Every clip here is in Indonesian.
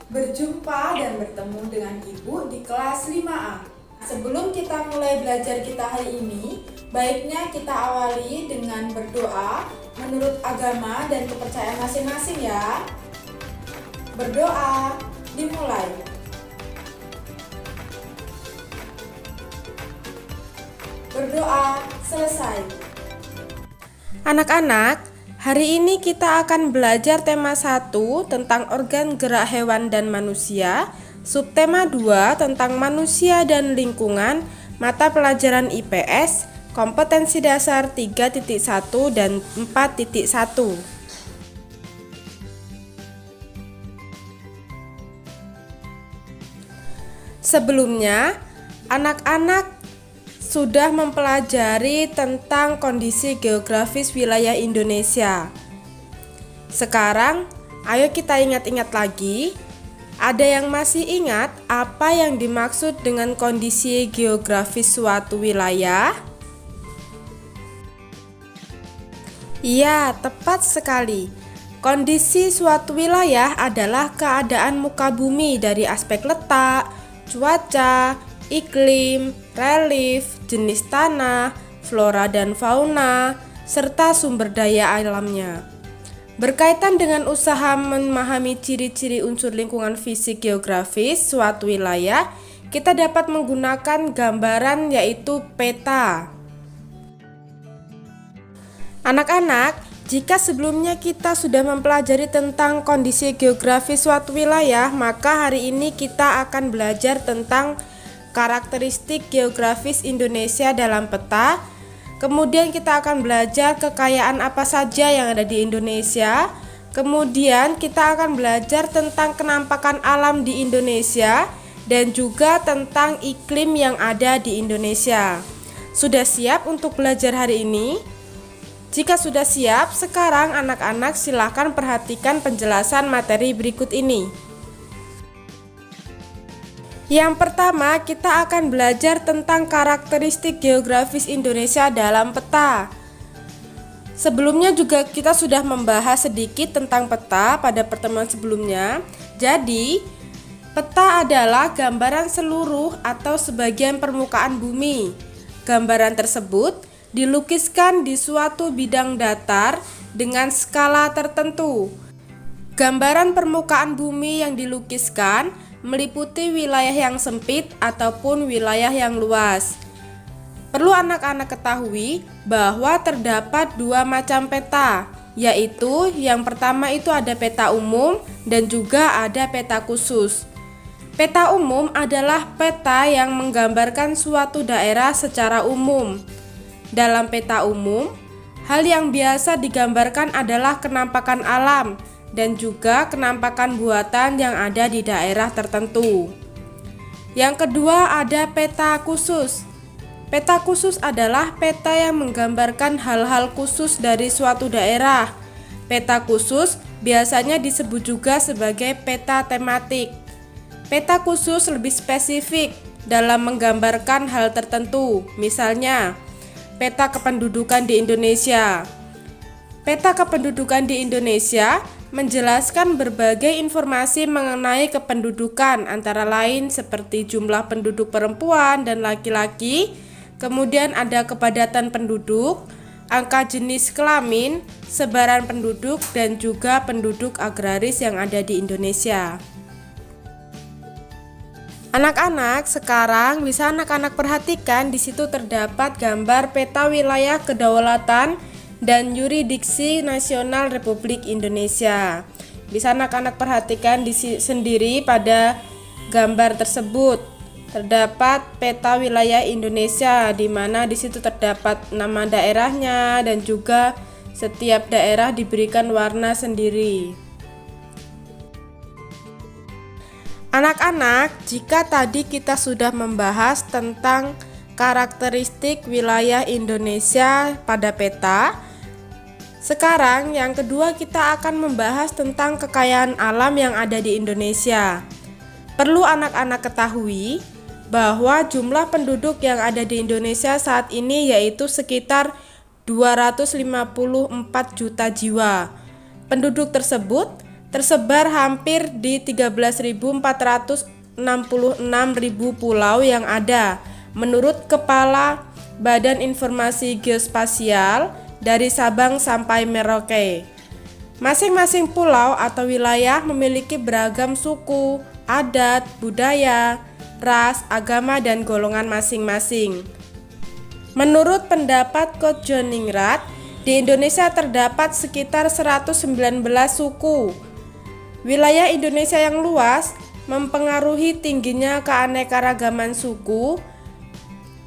Berjumpa dan bertemu dengan Ibu di kelas 5A. Sebelum kita mulai belajar kita hari ini, baiknya kita awali dengan berdoa menurut agama dan kepercayaan masing-masing ya. Berdoa, dimulai. Berdoa, selesai. Anak-anak, hari ini kita akan belajar tema 1 tentang organ gerak hewan dan manusia, subtema 2 tentang manusia dan lingkungan, mata pelajaran IPS, kompetensi dasar 3.1 dan 4.1. Sebelumnya, anak-anak sudah mempelajari tentang kondisi geografis wilayah Indonesia. Sekarang, ayo kita ingat-ingat lagi. Ada yang masih ingat apa yang dimaksud dengan kondisi geografis suatu wilayah? Iya, tepat sekali. Kondisi suatu wilayah adalah keadaan muka bumi dari aspek letak, cuaca, iklim, relief, jenis tanah, flora dan fauna, serta sumber daya alamnya. Berkaitan dengan usaha memahami ciri-ciri unsur lingkungan fisik geografis suatu wilayah, kita dapat menggunakan gambaran yaitu peta. Anak-anak, jika sebelumnya kita sudah mempelajari tentang kondisi geografis suatu wilayah, maka hari ini kita akan belajar tentang karakteristik geografis Indonesia dalam peta. Kemudian kita akan belajar kekayaan apa saja yang ada di Indonesia. Kemudian kita akan belajar tentang kenampakan alam di Indonesia dan juga tentang iklim yang ada di Indonesia. Sudah siap untuk belajar hari ini? Jika sudah siap, sekarang anak-anak silakan perhatikan penjelasan materi berikut ini. Yang pertama, kita akan belajar tentang karakteristik geografis Indonesia dalam peta. Sebelumnya juga kita sudah membahas sedikit tentang peta pada pertemuan sebelumnya. Jadi, peta adalah gambaran seluruh atau sebagian permukaan bumi. Gambaran tersebut dilukiskan di suatu bidang datar dengan skala tertentu. Gambaran permukaan bumi yang dilukiskan meliputi wilayah yang sempit ataupun wilayah yang luas. Perlu anak-anak ketahui bahwa terdapat dua macam peta, yaitu yang pertama itu ada peta umum dan juga ada peta khusus. Peta umum adalah peta yang menggambarkan suatu daerah secara umum. Dalam peta umum, hal yang biasa digambarkan adalah kenampakan alam dan juga kenampakan buatan yang ada di daerah tertentu. Yang kedua ada peta khusus. Peta khusus adalah peta yang menggambarkan hal-hal khusus dari suatu daerah. Peta khusus biasanya disebut juga sebagai peta tematik. Peta khusus lebih spesifik dalam menggambarkan hal tertentu, misalnya peta kependudukan di Indonesia. Peta kependudukan di Indonesia menjelaskan berbagai informasi mengenai kependudukan, antara lain seperti jumlah penduduk perempuan dan laki-laki, kemudian ada kepadatan penduduk, angka jenis kelamin, sebaran penduduk, dan juga penduduk agraris yang ada di Indonesia. Anak-anak, sekarang bisa anak-anak perhatikan di situ terdapat gambar peta wilayah kedaulatan dan yurisdiksi nasional Republik Indonesia. Bisa anak-anak perhatikan sendiri pada gambar tersebut. Terdapat peta wilayah Indonesia di mana di situ terdapat nama daerahnya dan juga setiap daerah diberikan warna sendiri. Anak-anak, jika tadi kita sudah membahas tentang karakteristik wilayah Indonesia pada peta, sekarang yang kedua kita akan membahas tentang kekayaan alam yang ada di Indonesia. Perlu anak-anak ketahui bahwa jumlah penduduk yang ada di Indonesia saat ini yaitu sekitar 254 juta jiwa. Penduduk tersebut tersebar hampir di 13.466.000 pulau yang ada menurut Kepala Badan Informasi Geospasial dari Sabang sampai Merauke. Masing-masing pulau atau wilayah memiliki beragam suku, adat, budaya, ras, agama, dan golongan masing-masing. Menurut pendapat Coach Joningrat, di Indonesia terdapat sekitar 119 suku. Wilayah Indonesia yang luas mempengaruhi tingginya keanekaragaman suku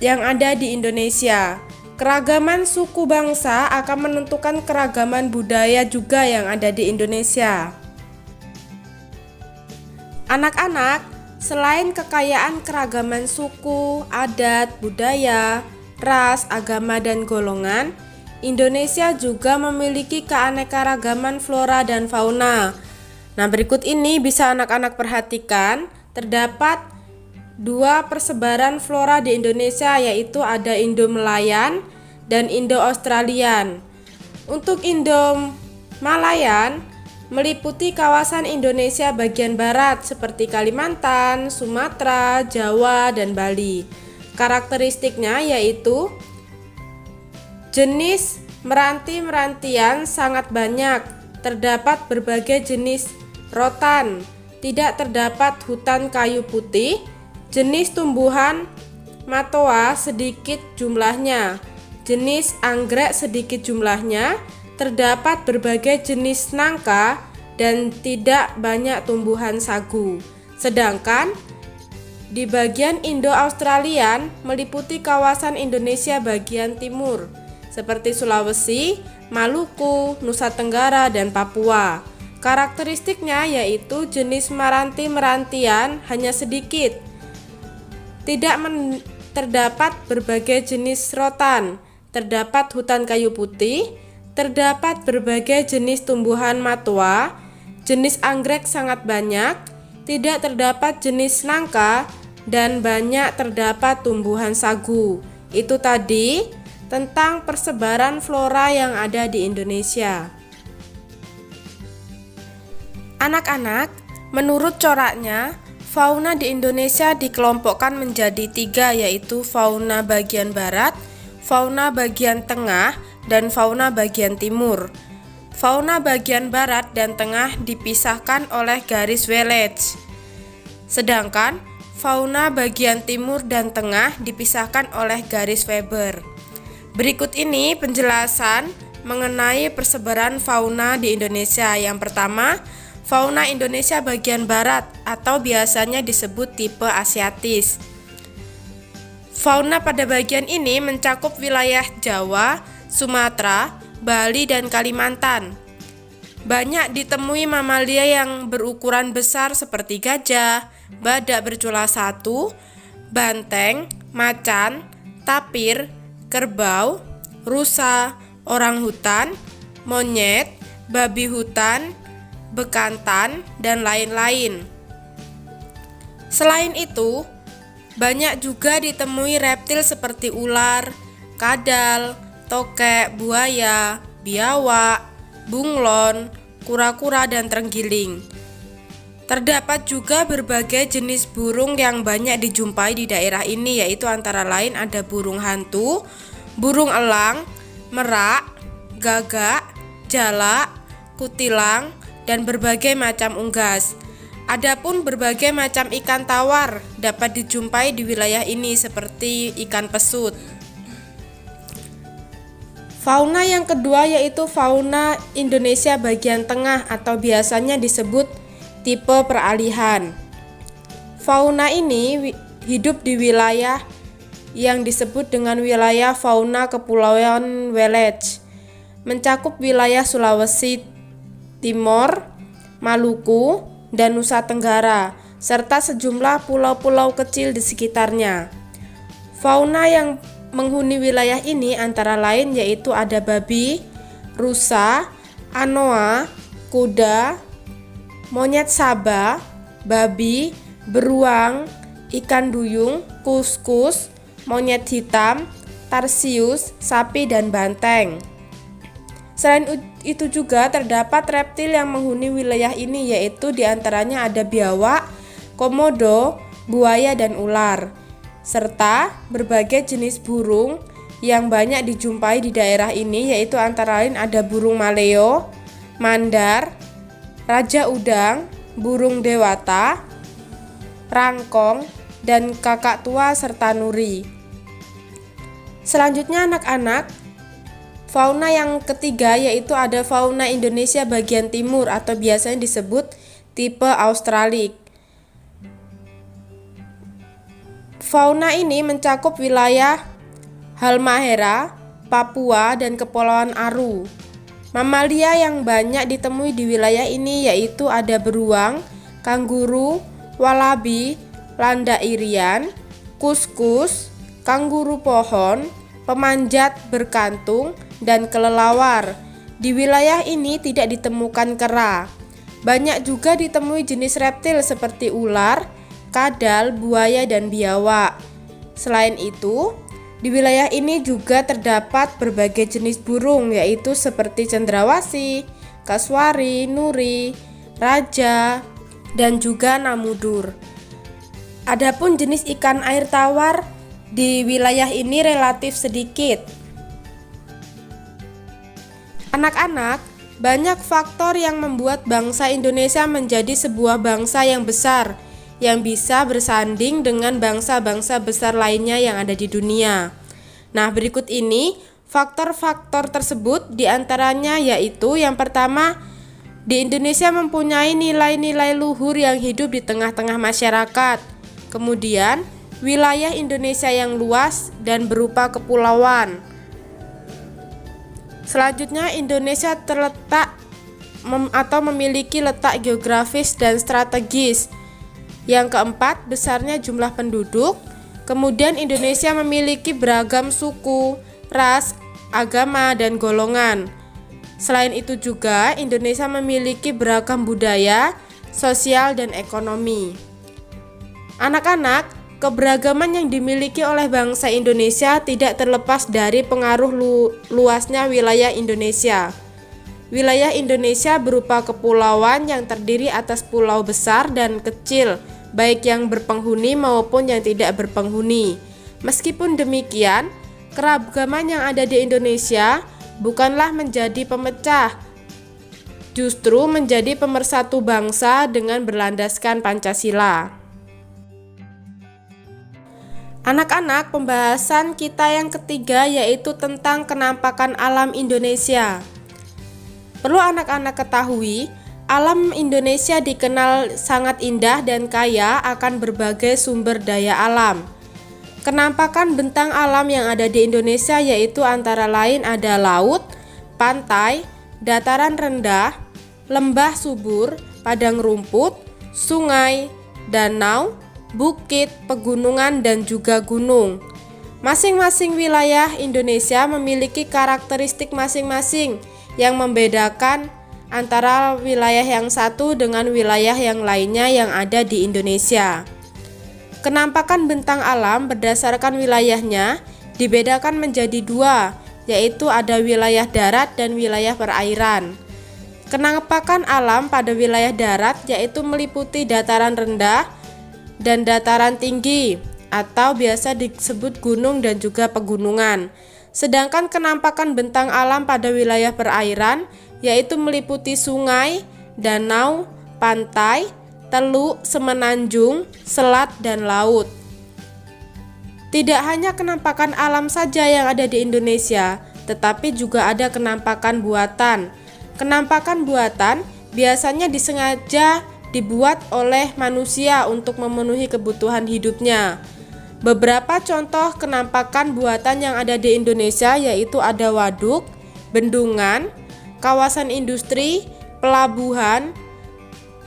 yang ada di Indonesia. Keragaman suku bangsa akan menentukan keragaman budaya juga yang ada di Indonesia. Anak-anak, selain kekayaan keragaman suku, adat, budaya, ras, agama, dan golongan, Indonesia juga memiliki keanekaragaman flora dan fauna. Nah, berikut ini bisa anak-anak perhatikan. Terdapat 2 persebaran flora di Indonesia, yaitu ada Indo-Malayan dan Indo-Australian. Untuk Indo-Malayan meliputi kawasan Indonesia bagian barat seperti Kalimantan, Sumatera, Jawa, dan Bali. Karakteristiknya yaitu jenis meranti-merantian sangat banyak, terdapat berbagai jenis rotan, tidak terdapat hutan kayu putih, jenis tumbuhan matoa sedikit jumlahnya, jenis anggrek sedikit jumlahnya, terdapat berbagai jenis nangka, dan tidak banyak tumbuhan sagu. Sedangkan di bagian Indo-Australian meliputi kawasan Indonesia bagian timur, seperti Sulawesi, Maluku, Nusa Tenggara, dan Papua. Karakteristiknya yaitu jenis meranti-merantian hanya sedikit, terdapat berbagai jenis rotan, terdapat hutan kayu putih, terdapat berbagai jenis tumbuhan matoa, jenis anggrek sangat banyak, tidak terdapat jenis nangka, dan banyak terdapat tumbuhan sagu. Itu tadi tentang persebaran flora yang ada di Indonesia. Anak-anak, menurut coraknya, fauna di Indonesia dikelompokkan menjadi 3, yaitu fauna bagian barat, fauna bagian tengah, dan fauna bagian timur. Fauna bagian barat dan tengah dipisahkan oleh garis Wallace, sedangkan fauna bagian timur dan tengah dipisahkan oleh garis Weber. Berikut ini penjelasan mengenai persebaran fauna di Indonesia. Yang pertama, fauna Indonesia bagian barat atau biasanya disebut tipe asiatis. Fauna pada bagian ini mencakup wilayah Jawa, Sumatera, Bali, dan Kalimantan. Banyak ditemui mamalia yang berukuran besar seperti gajah, badak bercula 1, banteng, macan, tapir, kerbau, rusa, orangutan, monyet, babi hutan, bekantan, dan lain-lain. Selain itu, banyak juga ditemui reptil seperti ular, kadal, tokek, buaya, biawak, bunglon, kura-kura, dan terenggiling. Terdapat juga berbagai jenis burung yang banyak dijumpai di daerah ini, yaitu antara lain ada burung hantu, burung elang, merak, gagak, jalak, kutilang, dan berbagai macam unggas. Adapun berbagai macam ikan tawar dapat dijumpai di wilayah ini seperti ikan pesut. Fauna yang kedua yaitu fauna Indonesia bagian tengah atau biasanya disebut tipe peralihan. Fauna ini hidup di wilayah yang disebut dengan wilayah fauna Kepulauan Wallace, mencakup wilayah Sulawesi Timur, Maluku, dan Nusa Tenggara, serta sejumlah pulau-pulau kecil di sekitarnya. Fauna yang menghuni wilayah ini antara lain yaitu ada babi, rusa, anoa, kuda, monyet Sabah, babi, beruang, ikan duyung, kuskus, monyet hitam, tarsius, sapi, dan banteng. itu juga terdapat reptil yang menghuni wilayah ini, yaitu diantaranya ada biawak, komodo, buaya, dan ular, serta berbagai jenis burung yang banyak dijumpai di daerah ini, yaitu antara lain ada burung maleo, mandar, raja udang, burung dewata, rangkong, dan kakak tua serta nuri. Selanjutnya anak-anak, fauna yang ketiga yaitu ada fauna Indonesia bagian timur atau biasanya disebut tipe Australik. Fauna ini mencakup wilayah Halmahera, Papua, dan Kepulauan Aru. Mamalia yang banyak ditemui di wilayah ini yaitu ada beruang, kanguru, walabi, landak irian, kuskus, kanguru pohon, pemanjat berkantung, dan kelelawar. Di wilayah ini tidak ditemukan kera. Banyak juga ditemui jenis reptil seperti ular, kadal, buaya, dan biawak. Selain itu, di wilayah ini juga terdapat berbagai jenis burung yaitu seperti cendrawasih, kasuari, nuri, raja, dan juga namudur. Adapun jenis ikan air tawar di wilayah ini relatif sedikit. Anak-anak, banyak faktor yang membuat bangsa Indonesia menjadi sebuah bangsa yang besar, yang bisa bersanding dengan bangsa-bangsa besar lainnya yang ada di dunia. Nah, berikut ini faktor-faktor tersebut diantaranya yaitu yang pertama, di Indonesia mempunyai nilai-nilai luhur yang hidup di tengah-tengah masyarakat. Kemudian, wilayah Indonesia yang luas dan berupa kepulauan. Selanjutnya, Indonesia terletak atau memiliki letak geografis dan strategis. Yang keempat, besarnya jumlah penduduk. Kemudian Indonesia memiliki beragam suku, ras, agama, dan golongan. Selain itu juga, Indonesia memiliki beragam budaya, sosial, dan ekonomi. Anak-anak, keberagaman yang dimiliki oleh bangsa Indonesia tidak terlepas dari pengaruh luasnya wilayah Indonesia. Wilayah Indonesia berupa kepulauan yang terdiri atas pulau besar dan kecil, baik yang berpenghuni maupun yang tidak berpenghuni. Meskipun demikian, keragaman yang ada di Indonesia bukanlah menjadi pemecah, justru menjadi pemersatu bangsa dengan berlandaskan Pancasila. Anak-anak, pembahasan kita yang ketiga yaitu tentang kenampakan alam Indonesia. Perlu anak-anak ketahui, alam Indonesia dikenal sangat indah dan kaya akan berbagai sumber daya alam. Kenampakan bentang alam yang ada di Indonesia yaitu antara lain ada laut, pantai, dataran rendah, lembah subur, padang rumput, sungai, danau, bukit, pegunungan, dan juga gunung. Masing-masing wilayah Indonesia memiliki karakteristik masing-masing yang membedakan antara wilayah yang satu dengan wilayah yang lainnya yang ada di Indonesia. Kenampakan bentang alam berdasarkan wilayahnya dibedakan menjadi dua, yaitu ada wilayah darat dan wilayah perairan. Kenampakan alam pada wilayah darat yaitu meliputi dataran rendah dan dataran tinggi atau biasa disebut gunung dan juga pegunungan. Sedangkan kenampakan bentang alam pada wilayah perairan yaitu meliputi sungai, danau, pantai, teluk, semenanjung, selat, dan laut. Tidak hanya kenampakan alam saja yang ada di Indonesia, tetapi juga ada kenampakan buatan. Kenampakan buatan biasanya disengaja dibuat oleh manusia untuk memenuhi kebutuhan hidupnya. Beberapa contoh kenampakan buatan yang ada di Indonesia yaitu ada waduk, bendungan, kawasan industri, pelabuhan,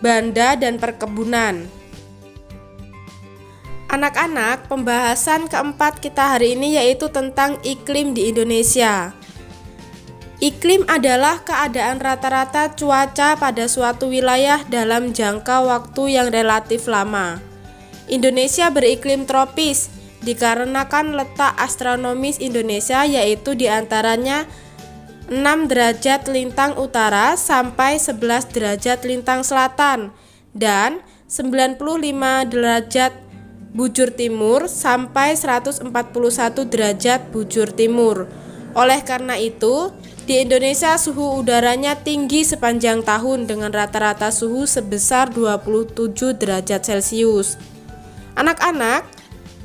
banda, dan perkebunan. Anak-anak, pembahasan keempat kita hari ini yaitu tentang iklim di Indonesia. Iklim adalah keadaan rata-rata cuaca pada suatu wilayah dalam jangka waktu yang relatif lama. Indonesia beriklim tropis dikarenakan letak astronomis Indonesia yaitu diantaranya 6 6 derajat lintang utara sampai 11 derajat lintang selatan dan 95 derajat bujur timur sampai 141 derajat bujur timur. Oleh karena itu, di Indonesia suhu udaranya tinggi sepanjang tahun dengan rata-rata suhu sebesar 27 derajat Celcius. Anak-anak,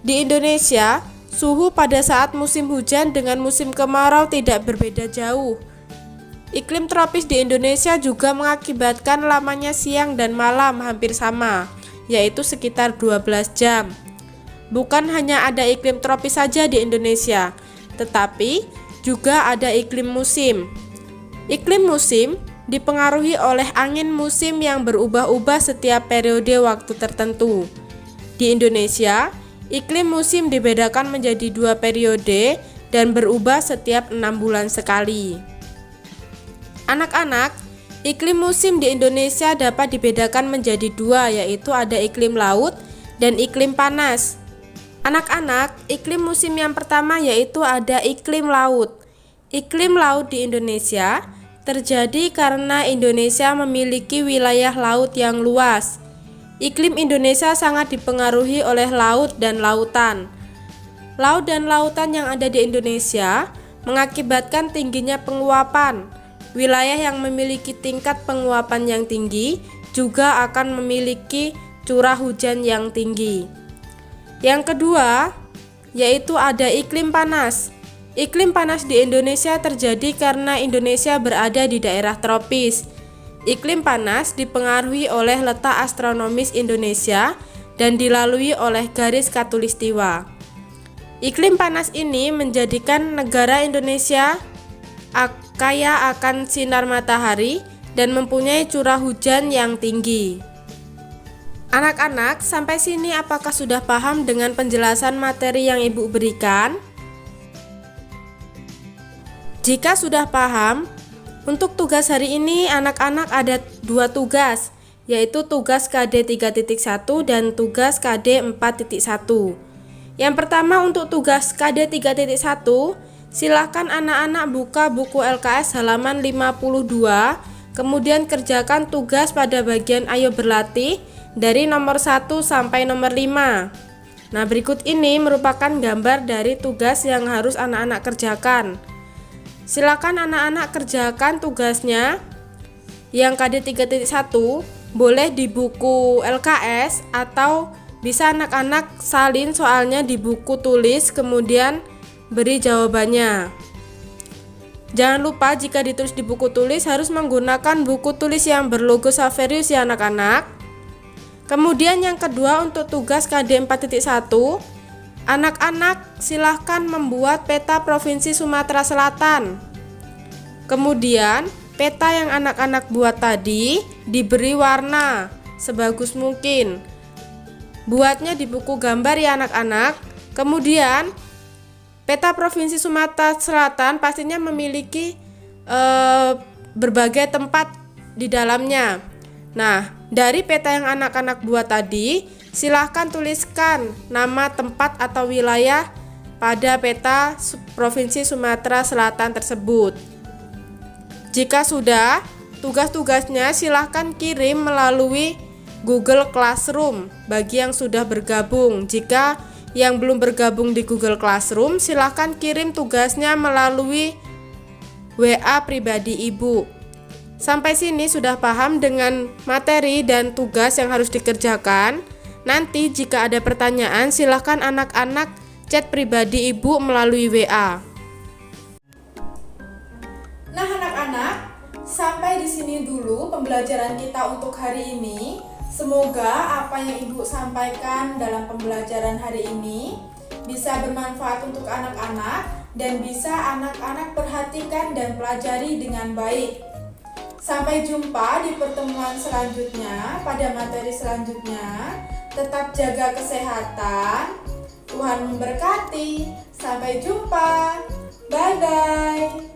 di Indonesia, suhu pada saat musim hujan dengan musim kemarau tidak berbeda jauh. Iklim tropis di Indonesia juga mengakibatkan lamanya siang dan malam hampir sama, yaitu sekitar 12 jam. Bukan hanya ada iklim tropis saja di Indonesia, tetapi juga ada iklim musim. Iklim musim dipengaruhi oleh angin musim yang berubah-ubah setiap periode waktu tertentu. Di Indonesia, iklim musim dibedakan menjadi 2 periode dan berubah setiap 6 bulan sekali. Anak-anak, iklim musim di Indonesia dapat dibedakan menjadi 2, yaitu ada iklim laut dan iklim panas. Anak-anak, iklim musim yang pertama yaitu ada iklim laut. Iklim laut di Indonesia terjadi karena Indonesia memiliki wilayah laut yang luas. Iklim Indonesia sangat dipengaruhi oleh laut dan lautan. Laut dan lautan yang ada di Indonesia mengakibatkan tingginya penguapan. Wilayah yang memiliki tingkat penguapan yang tinggi juga akan memiliki curah hujan yang tinggi. Yang kedua, yaitu ada iklim panas. Iklim panas di Indonesia terjadi karena Indonesia berada di daerah tropis. Iklim panas dipengaruhi oleh letak astronomis Indonesia dan dilalui oleh garis khatulistiwa. Iklim panas ini menjadikan negara Indonesia kaya akan sinar matahari dan mempunyai curah hujan yang tinggi. Anak-anak, sampai sini apakah sudah paham dengan penjelasan materi yang Ibu berikan? Jika sudah paham, untuk tugas hari ini anak-anak ada 2 tugas, yaitu tugas KD 3.1 dan tugas KD 4.1. Yang pertama untuk tugas KD 3.1, silakan anak-anak buka buku LKS halaman 52, kemudian kerjakan tugas pada bagian ayo berlatih dari nomor 1 sampai nomor 5. Nah, berikut ini merupakan gambar dari tugas yang harus anak-anak kerjakan. Silakan anak-anak kerjakan tugasnya yang KD 3.1 boleh di buku LKS atau bisa anak-anak salin soalnya di buku tulis kemudian beri jawabannya. Jangan lupa jika ditulis di buku tulis harus menggunakan buku tulis yang berlogo Saverius ya anak-anak. Kemudian yang kedua untuk tugas KD 4.1, anak-anak silahkan membuat peta Provinsi Sumatera Selatan. Kemudian peta yang anak-anak buat tadi diberi warna sebagus mungkin. Buatnya di buku gambar ya anak-anak. Kemudian peta Provinsi Sumatera Selatan pastinya memiliki berbagai tempat di dalamnya. Nah, dari peta yang anak-anak buat tadi, silahkan tuliskan nama tempat atau wilayah pada peta Provinsi Sumatera Selatan tersebut. Jika sudah, tugas-tugasnya silahkan kirim melalui Google Classroom bagi yang sudah bergabung. Jika yang belum bergabung di Google Classroom, silahkan kirim tugasnya melalui WA pribadi Ibu. Sampai sini sudah paham dengan materi dan tugas yang harus dikerjakan. Nanti jika ada pertanyaan, silahkan anak-anak chat pribadi Ibu melalui WA. Nah anak-anak, sampai di sini dulu pembelajaran kita untuk hari ini. Semoga apa yang Ibu sampaikan dalam pembelajaran hari ini bisa bermanfaat untuk anak-anak dan bisa anak-anak perhatikan dan pelajari dengan baik. Sampai jumpa di pertemuan selanjutnya pada materi selanjutnya. Tetap jaga kesehatan. Tuhan memberkati. Sampai jumpa. Bye-bye.